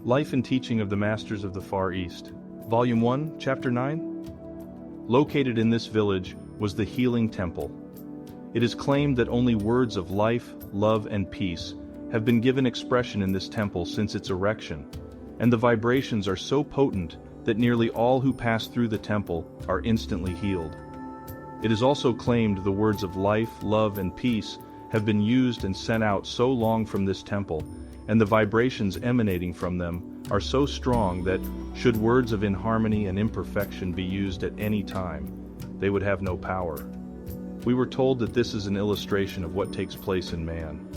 Life and Teaching of the Masters of the Far East, Volume 1, Chapter 9. Located in this village was the Healing Temple. It is claimed that only words of life, love, and peace have been given expression in this temple since its erection, and the vibrations are so potent that nearly all who pass through the temple are instantly healed. It is also claimed the words of life, love, and peace have been used and sent out so long from this temple, and the vibrations emanating from them are so strong that, should words of inharmony and imperfection be used at any time, they would have no power. We were told that this is an illustration of what takes place in man.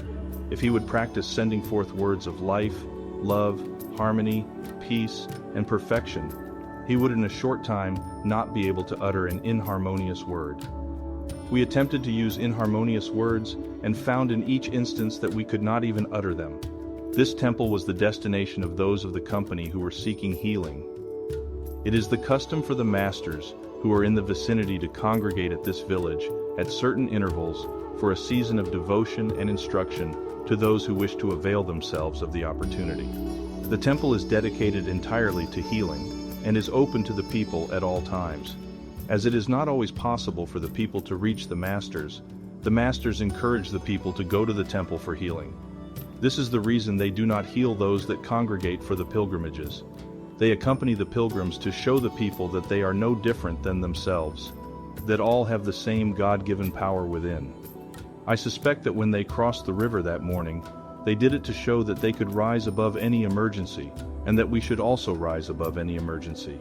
If he would practice sending forth words of life, love, harmony, peace, and perfection, he would in a short time not be able to utter an inharmonious word. We attempted to use inharmonious words and found in each instance that we could not even utter them. This temple was the destination of those of the company who were seeking healing. It is the custom for the masters who are in the vicinity to congregate at this village at certain intervals for a season of devotion and instruction to those who wish to avail themselves of the opportunity. The temple is dedicated entirely to healing and is open to the people at all times. As it is not always possible for the people to reach the masters encourage the people to go to the temple for healing. This is the reason they do not heal those that congregate for the pilgrimages. They accompany the pilgrims to show the people that they are no different than themselves, that all have the same God-given power within. I suspect that when they crossed the river that morning, they did it to show that they could rise above any emergency, and that we should also rise above any emergency.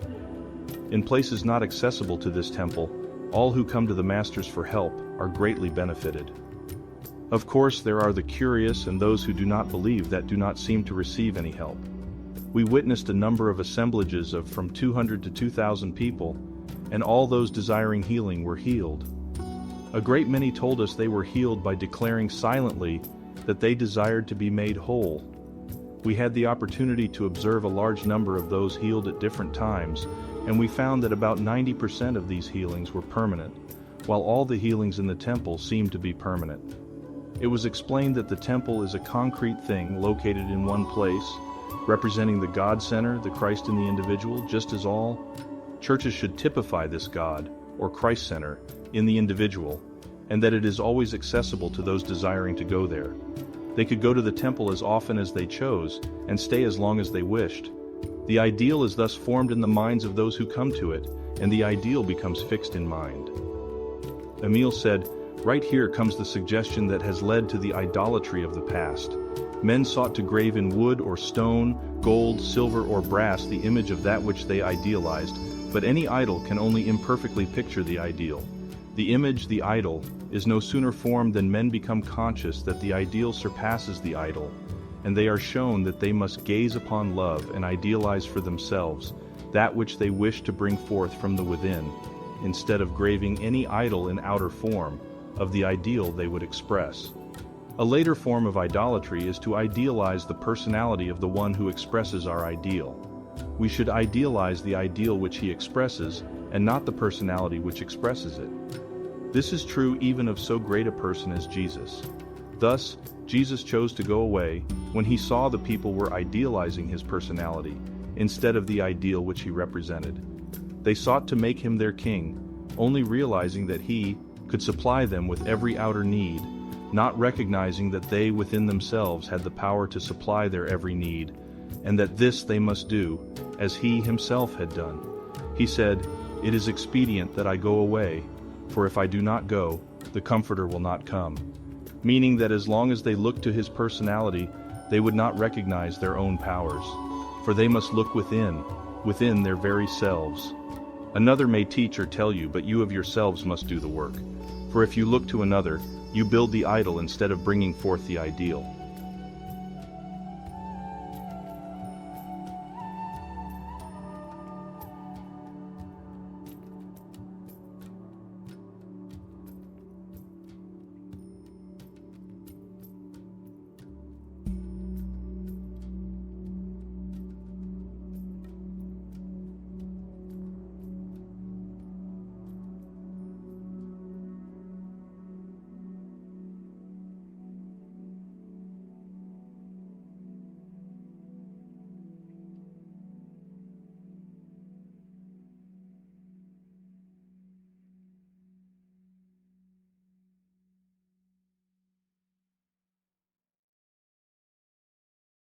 In places not accessible to this temple, all who come to the masters for help are greatly benefited. Of course, there are the curious and those who do not believe that do not seem to receive any help. We witnessed a number of assemblages of from 200 to 2,000 people, and all those desiring healing were healed. A great many told us they were healed by declaring silently that they desired to be made whole. We had the opportunity to observe a large number of those healed at different times, and we found that about 90% of these healings were permanent, while all the healings in the temple seemed to be permanent. It was explained that the temple is a concrete thing located in one place, representing the God Center, the Christ in the individual, just as all churches should typify this God, or Christ Center, in the individual, and that it is always accessible to those desiring to go there. They could go to the temple as often as they chose, and stay as long as they wished. The ideal is thus formed in the minds of those who come to it, and the ideal becomes fixed in mind. Emile said, "Right here comes the suggestion that has led to the idolatry of the past. Men sought to grave in wood or stone, gold, silver, or brass the image of that which they idealized, but any idol can only imperfectly picture the ideal. The image, the idol, is no sooner formed than men become conscious that the ideal surpasses the idol, and they are shown that they must gaze upon love and idealize for themselves that which they wish to bring forth from the within, instead of graving any idol in outer form of the ideal they would express. A later form of idolatry is to idealize the personality of the one who expresses our ideal. We should idealize the ideal which he expresses, and not the personality which expresses it. This is true even of so great a person as Jesus. Thus, Jesus chose to go away when he saw the people were idealizing his personality, instead of the ideal which he represented. They sought to make him their king, only realizing that he could supply them with every outer need, not recognizing that they within themselves had the power to supply their every need, and that this they must do, as he himself had done. He said, "It is expedient that I go away, for if I do not go, the Comforter will not come," meaning that as long as they looked to his personality, they would not recognize their own powers, for they must look within their very selves. Another may teach or tell you, but you of yourselves must do the work. For if you look to another, you build the idol instead of bringing forth the ideal.